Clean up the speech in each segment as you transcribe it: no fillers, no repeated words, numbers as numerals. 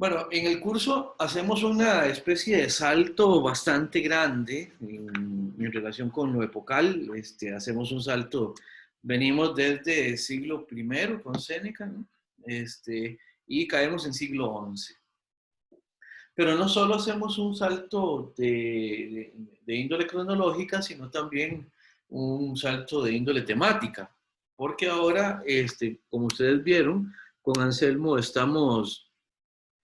Bueno, en el curso hacemos una especie de salto bastante grande en relación con lo epocal. Hacemos un salto, venimos desde el siglo primero con Séneca, ¿no? Y caemos en siglo XI. Pero no solo hacemos un salto de índole cronológica, sino también un salto de índole temática. Porque ahora, como ustedes vieron, con Anselmo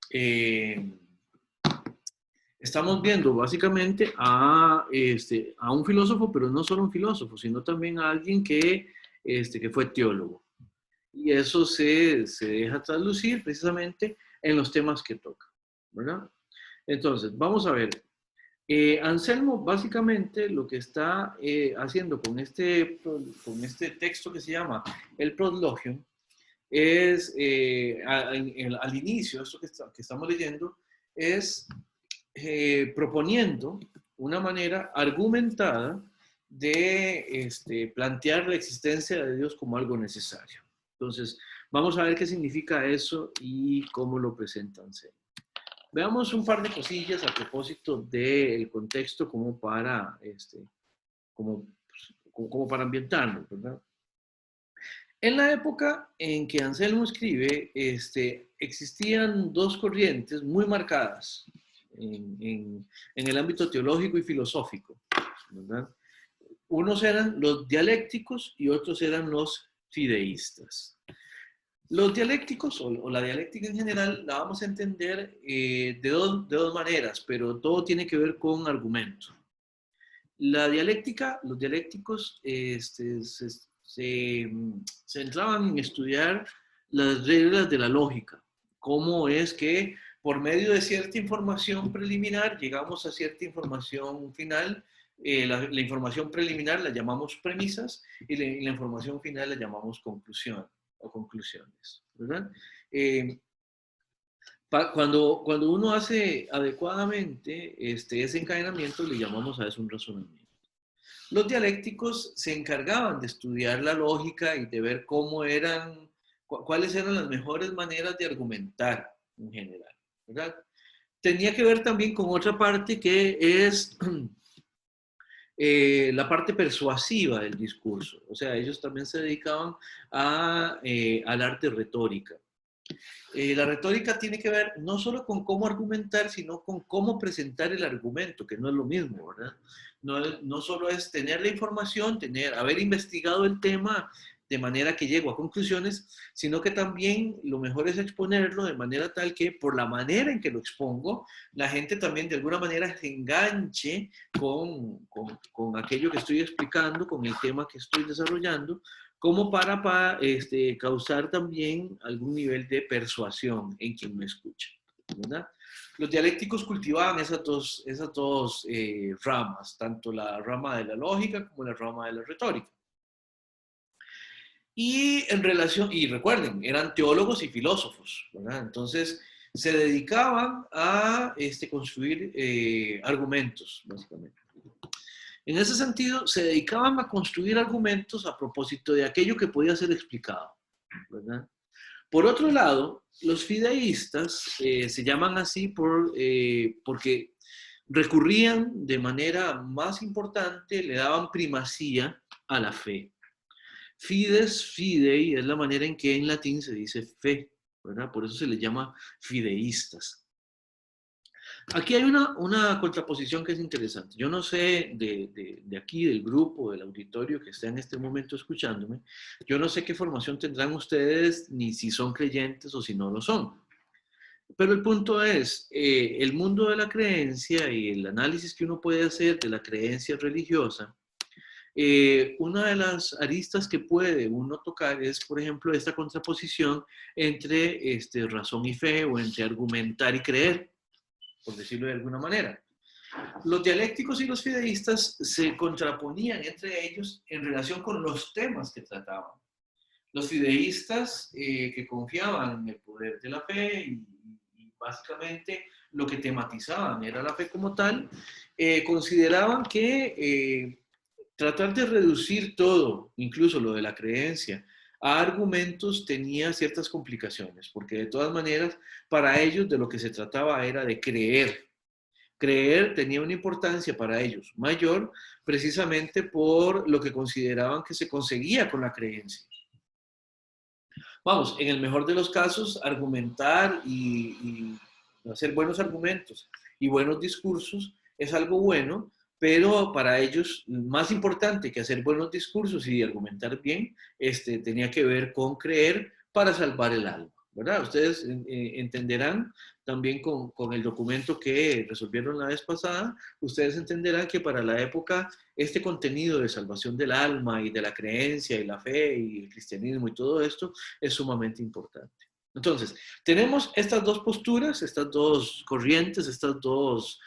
eh, estamos viendo básicamente a un filósofo, pero no solo un filósofo, sino también a alguien que fue teólogo. Y eso se deja traslucir precisamente en los temas que toca, ¿verdad? Entonces, vamos a ver. Anselmo básicamente lo que está haciendo con este texto que se llama el Prologium es, al inicio, esto que estamos leyendo, es proponiendo una manera argumentada de plantear la existencia de Dios como algo necesario. Entonces, vamos a ver qué significa eso y cómo lo presentan. Veamos un par de cosillas a propósito del contexto como para ambientarnos, ¿verdad? En la época en que Anselmo escribe, existían dos corrientes muy marcadas en el ámbito teológico y filosófico, ¿verdad? Unos eran los dialécticos y otros eran los fideístas. Los dialécticos, o la dialéctica en general, la vamos a entender de dos maneras, pero todo tiene que ver con argumento. La dialéctica, los dialécticos se entraban en estudiar las reglas de la lógica, cómo es que por medio de cierta información preliminar llegamos a cierta información final. La información preliminar la llamamos premisas y la información final la llamamos conclusión o conclusiones, ¿verdad? Eh, cuando uno hace adecuadamente ese encadenamiento, le llamamos a eso un razonamiento. Los dialécticos se encargaban de estudiar la lógica y de ver cuáles eran las mejores maneras de argumentar en general, ¿verdad? Tenía que ver también con otra parte que es la parte persuasiva del discurso. O sea, ellos también se dedicaban al arte retórica. La retórica tiene que ver no solo con cómo argumentar, sino con cómo presentar el argumento, que no es lo mismo, ¿verdad? No solo es tener la información, haber investigado el tema de manera que llego a conclusiones, sino que también lo mejor es exponerlo de manera tal que por la manera en que lo expongo, la gente también de alguna manera se enganche con aquello que estoy explicando, con el tema que estoy desarrollando, como para causar también algún nivel de persuasión en quien me escucha, ¿verdad? Los dialécticos cultivaban esas dos ramas, tanto la rama de la lógica como la rama de la retórica. Y recuerden, eran teólogos y filósofos, ¿verdad? Entonces, se dedicaban a construir argumentos, básicamente. En ese sentido, se dedicaban a construir argumentos a propósito de aquello que podía ser explicado, ¿verdad? Por otro lado, los fideístas se llaman así porque recurrían de manera más importante, le daban primacía a la fe. Fides, fidei, es la manera en que en latín se dice fe, ¿verdad? Por eso se les llama fideístas. Aquí hay una contraposición que es interesante. Yo no sé de aquí, del grupo, del auditorio que está en este momento escuchándome, yo no sé qué formación tendrán ustedes, ni si son creyentes o si no lo son. Pero el punto es, el mundo de la creencia y el análisis que uno puede hacer de la creencia religiosa, una de las aristas que puede uno tocar es, por ejemplo, esta contraposición entre razón y fe o entre argumentar y creer, por decirlo de alguna manera. Los dialécticos y los fideístas se contraponían entre ellos en relación con los temas que trataban. Los fideístas que confiaban en el poder de la fe y básicamente lo que tematizaban era la fe como tal, consideraban que tratar de reducir todo, incluso lo de la creencia, a argumentos tenía ciertas complicaciones, porque de todas maneras, para ellos de lo que se trataba era de creer. Creer tenía una importancia para ellos mayor, precisamente por lo que consideraban que se conseguía con la creencia. Vamos, en el mejor de los casos, argumentar y hacer buenos argumentos y buenos discursos es algo bueno, pero para ellos más importante que hacer buenos discursos y argumentar bien, tenía que ver con creer para salvar el alma, ¿verdad? Ustedes entenderán también con el documento que resolvieron la vez pasada, ustedes entenderán que para la época este contenido de salvación del alma y de la creencia y la fe y el cristianismo y todo esto es sumamente importante. Entonces, tenemos estas dos posturas, estas dos corrientes, estas dos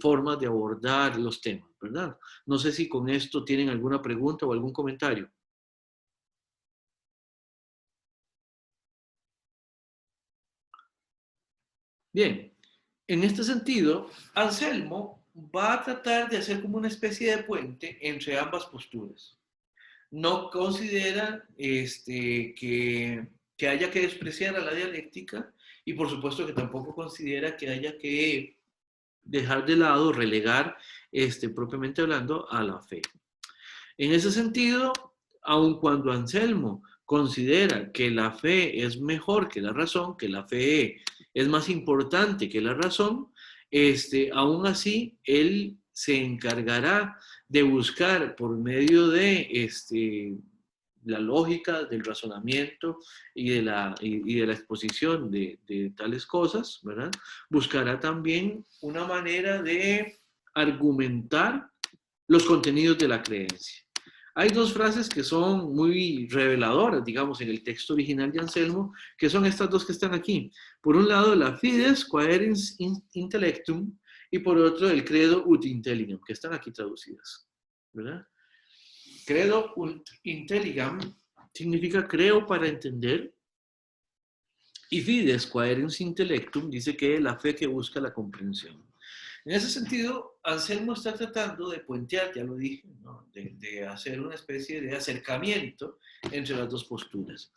formas de abordar los temas, ¿verdad? No sé si con esto tienen alguna pregunta o algún comentario. Bien, en este sentido, Anselmo va a tratar de hacer como una especie de puente entre ambas posturas. No considera que haya que despreciar a la dialéctica y por supuesto que tampoco considera que haya que dejar de lado, relegar, propiamente hablando, a la fe. En ese sentido, aun cuando Anselmo considera que la fe es mejor que la razón, que la fe es más importante que la razón, aún así él se encargará de buscar por medio de la lógica, del razonamiento y de la exposición de tales cosas, ¿verdad? Buscará también una manera de argumentar los contenidos de la creencia. Hay dos frases que son muy reveladoras, digamos, en el texto original de Anselmo, que son estas dos que están aquí. Por un lado, la fides coherens intellectum, y por otro, el credo ut intelligam, que están aquí traducidas, ¿verdad? Credo ut intelligam significa creo para entender, y fides coherens intellectum dice que es la fe que busca la comprensión. En ese sentido, Anselmo está tratando de puentear, ya lo dije, ¿no? de hacer una especie de acercamiento entre las dos posturas.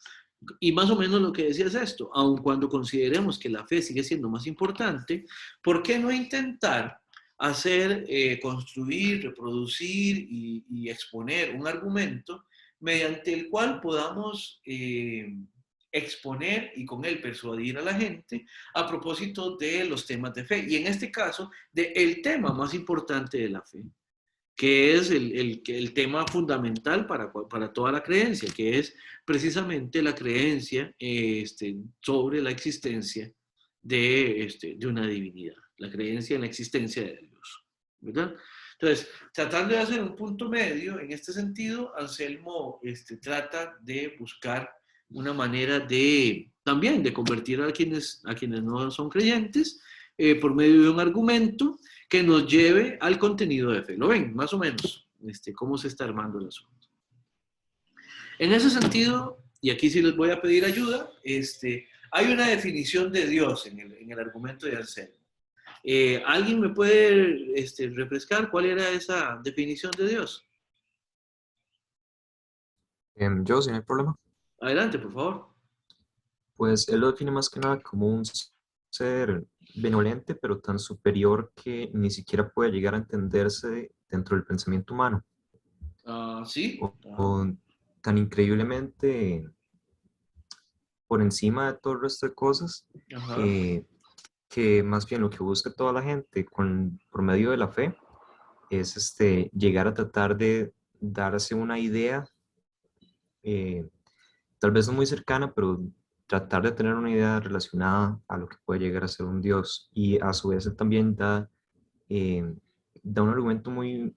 Y más o menos lo que decía es esto, aun cuando consideremos que la fe sigue siendo más importante, ¿por qué no intentar hacer, construir, reproducir y exponer un argumento mediante el cual podamos exponer y con él persuadir a la gente a propósito de los temas de fe? Y en este caso, del tema más importante de la fe, que es el tema fundamental para toda la creencia, que es precisamente la creencia sobre la existencia de una divinidad, la creencia en la existencia de Dios, ¿verdad? Entonces, tratando de hacer un punto medio, en este sentido, Anselmo trata de buscar una manera también de convertir a quienes no son creyentes por medio de un argumento que nos lleve al contenido de fe. ¿Lo ven? Más o menos, cómo se está armando el asunto. En ese sentido, y aquí sí les voy a pedir ayuda, hay una definición de Dios en el argumento de Anselmo. ¿Alguien me puede refrescar cuál era esa definición de Dios? Yo, si no hay problema. Adelante, por favor. Pues él lo define más que nada como un ser benevolente, pero tan superior que ni siquiera puede llegar a entenderse dentro del pensamiento humano. Sí. O tan increíblemente por encima de todo el resto de cosas que más bien lo que busca toda la gente por medio de la fe es llegar a tratar de darse una idea, tal vez no muy cercana, pero tratar de tener una idea relacionada a lo que puede llegar a ser un Dios. Y a su vez él también da un argumento muy,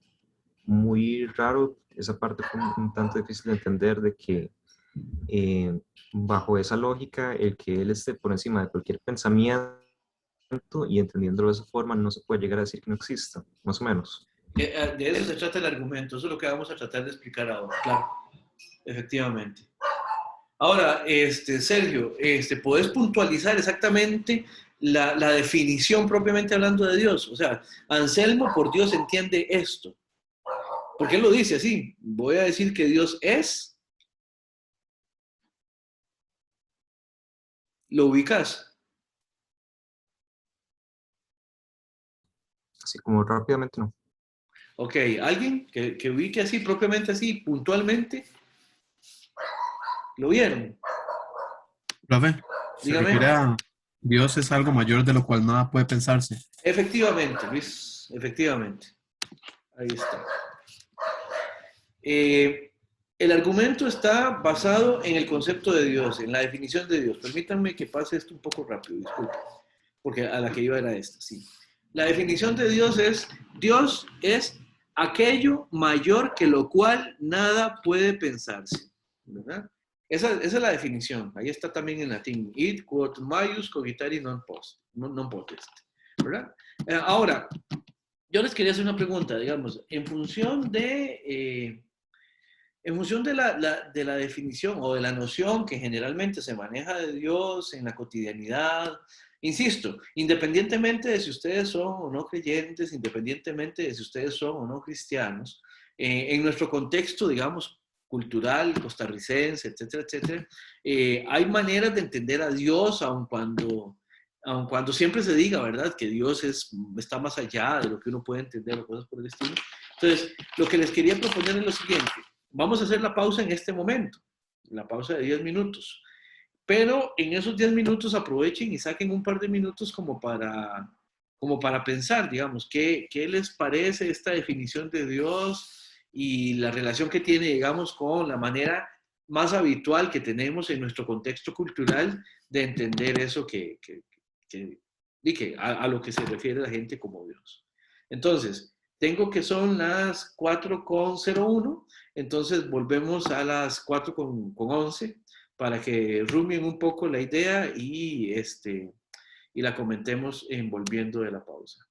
muy raro. Esa parte fue un tanto difícil de entender, de que bajo esa lógica, el que él esté por encima de cualquier pensamiento y entendiéndolo de esa forma, no se puede llegar a decir que no exista, más o menos. De eso se trata el argumento, eso es lo que vamos a tratar de explicar ahora, claro, efectivamente. Ahora, Sergio, ¿podés puntualizar exactamente la definición propiamente hablando de Dios? O sea, Anselmo por Dios entiende esto. Porque él lo dice así, voy a decir que Dios es ¿Lo ubicas? Así como rápidamente, no. Ok, ¿alguien que ubique así, propiamente así, puntualmente? ¿Lo vieron? Profe, se Dígame. refiere a Dios es algo mayor de lo cual nada puede pensarse. Efectivamente, Luis, efectivamente. Ahí está. El argumento está basado en el concepto de Dios, en la definición de Dios. Permítanme que pase esto un poco rápido, disculpen, porque a la que iba era esta, sí. La definición de Dios es aquello mayor que lo cual nada puede pensarse, ¿verdad? Esa es la definición. Ahí está también en latín. Id quod maius cogitari non potest, ¿verdad? Ahora, yo les quería hacer una pregunta, digamos, en función de la definición o de la noción que generalmente se maneja de Dios en la cotidianidad, insisto, independientemente de si ustedes son o no creyentes, independientemente de si ustedes son o no cristianos, en nuestro contexto, digamos, cultural, costarricense, etcétera, etcétera, hay maneras de entender a Dios, aun cuando siempre se diga, ¿verdad?, que Dios está más allá de lo que uno puede entender o cosas por el estilo. Entonces, lo que les quería proponer es lo siguiente. Vamos a hacer la pausa en este momento, la pausa de 10 minutos. Pero en esos 10 minutos aprovechen y saquen un par de minutos como para pensar, digamos, qué les parece esta definición de Dios y la relación que tiene, digamos, con la manera más habitual que tenemos en nuestro contexto cultural de entender eso a lo que se refiere la gente como Dios. Entonces, tengo que son las 4:01, entonces volvemos a las 4:11 para que rumien un poco la idea y la comentemos en volviendo de la pausa.